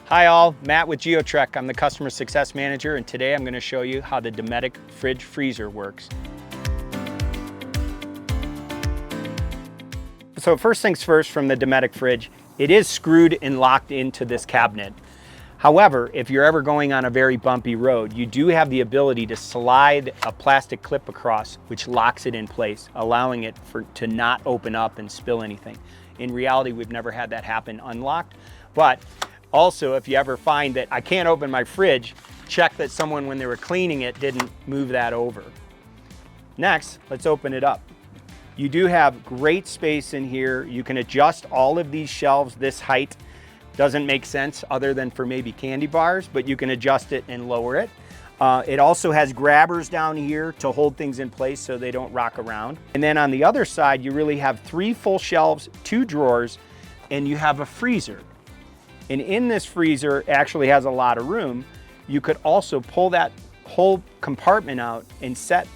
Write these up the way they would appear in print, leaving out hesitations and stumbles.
Hi all, Matt with Geotrek. I'm the Customer Success Manager, and today I'm going to show you how the Dometic fridge freezer works. So first things first, from the Dometic fridge, it is screwed and locked into this cabinet. However, if you're ever going on a very bumpy road, you do have the ability to slide a plastic clip across, which locks it in place, allowing it to not open up and spill anything. In reality, we've never had that happen unlocked, but also, if you ever find that I can't open my fridge, check that someone, when they were cleaning it, didn't move that over. Next, let's open it up. You do have great space in here. You can adjust all of these shelves. This height doesn't make sense other than for maybe candy bars, but you can adjust it and lower it. It also has grabbers down here to hold things in place so they don't rock around. And then on the other side, you really have 3 full shelves, 2 drawers, and you have a freezer. And in this freezer, it actually has a lot of room. You could also pull that whole compartment out and set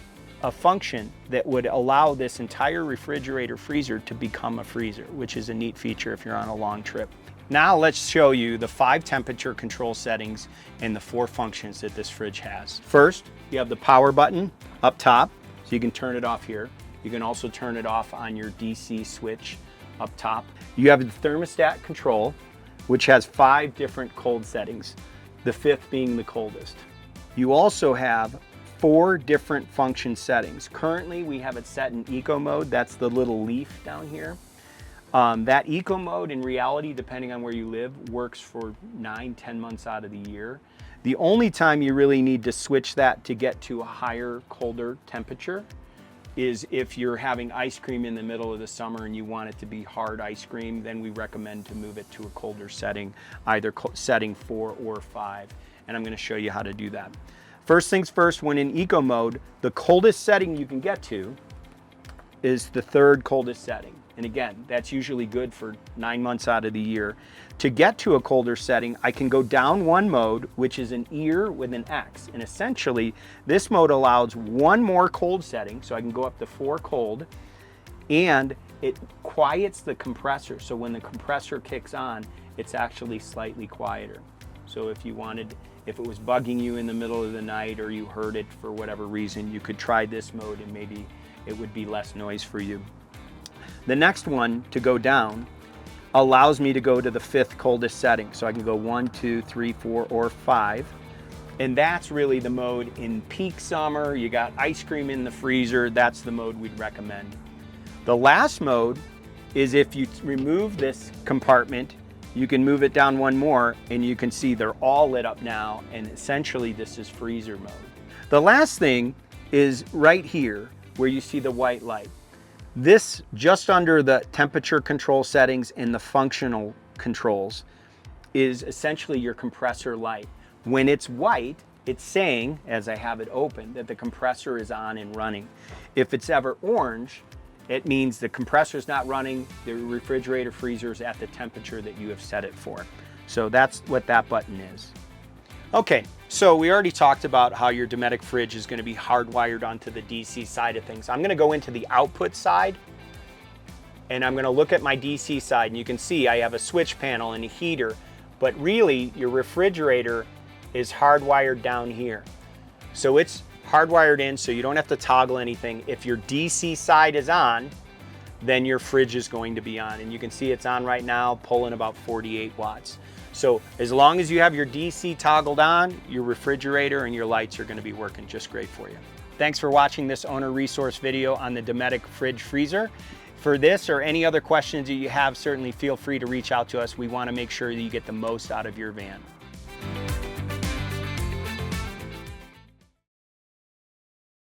a function that would allow this entire refrigerator freezer to become a freezer, which is a neat feature if you're on a long trip. Now let's show you the 5 temperature control settings and the 4 functions that this fridge has. First, you have the power button up top, so you can turn it off here. You can also turn it off on your DC switch up top. You have the thermostat control, which has 5 different cold settings, the 5th being the coldest. You also have 4 different function settings. Currently, we have it set in eco mode. That's the little leaf down here. That eco mode, in reality, depending on where you live, works for 9-10 months out of the year. The only time you really need to switch that to get to a higher, colder temperature is if you're having ice cream in the middle of the summer and you want it to be hard ice cream, then we recommend to move it to a colder setting, either setting 4 or 5. And I'm going to show you how to do that. First things first, when in eco mode, the coldest setting you can get to is the 3rd coldest setting. And again, that's usually good for 9 months out of the year. To get to a colder setting, I can go down 1 mode, which is an ear with an X. And essentially, this mode allows 1 more cold setting, so I can go up to 4 cold, and it quiets the compressor. So when the compressor kicks on, it's actually slightly quieter. So if it was bugging you in the middle of the night or you heard it for whatever reason, you could try this mode and maybe it would be less noise for you. The next one to go down allows me to go to the 5th coldest setting. So I can go 1, 2, 3, 4, or 5. And that's really the mode in peak summer. You got ice cream in the freezer. That's the mode we'd recommend. The last mode is if you remove this compartment, you can move it down 1 more and you can see they're all lit up now. And essentially this is freezer mode. The last thing is right here where you see the white light. This, just under the temperature control settings and the functional controls, is essentially your compressor light. When it's white, it's saying, as I have it open, that the compressor is on and running. If it's ever orange, it means the compressor's not running, the refrigerator freezer is at the temperature that you have set it for. So that's what that button is. Okay, so we already talked about how your Dometic fridge is going to be hardwired onto the DC side of things. I'm going to go into the output side and I'm going to look at my DC side, and you can see I have a switch panel and a heater, but really your refrigerator is hardwired down here. So it's hardwired in, so you don't have to toggle anything. If your DC side is on, then your fridge is going to be on, and you can see it's on right now, pulling about 48 watts. So as long as you have your DC toggled on, your refrigerator and your lights are going to be working just great for you. Thanks for watching this owner resource video on the Dometic fridge freezer. For this or any other questions that you have, certainly feel free to reach out to us. We want to make sure that you get the most out of your van.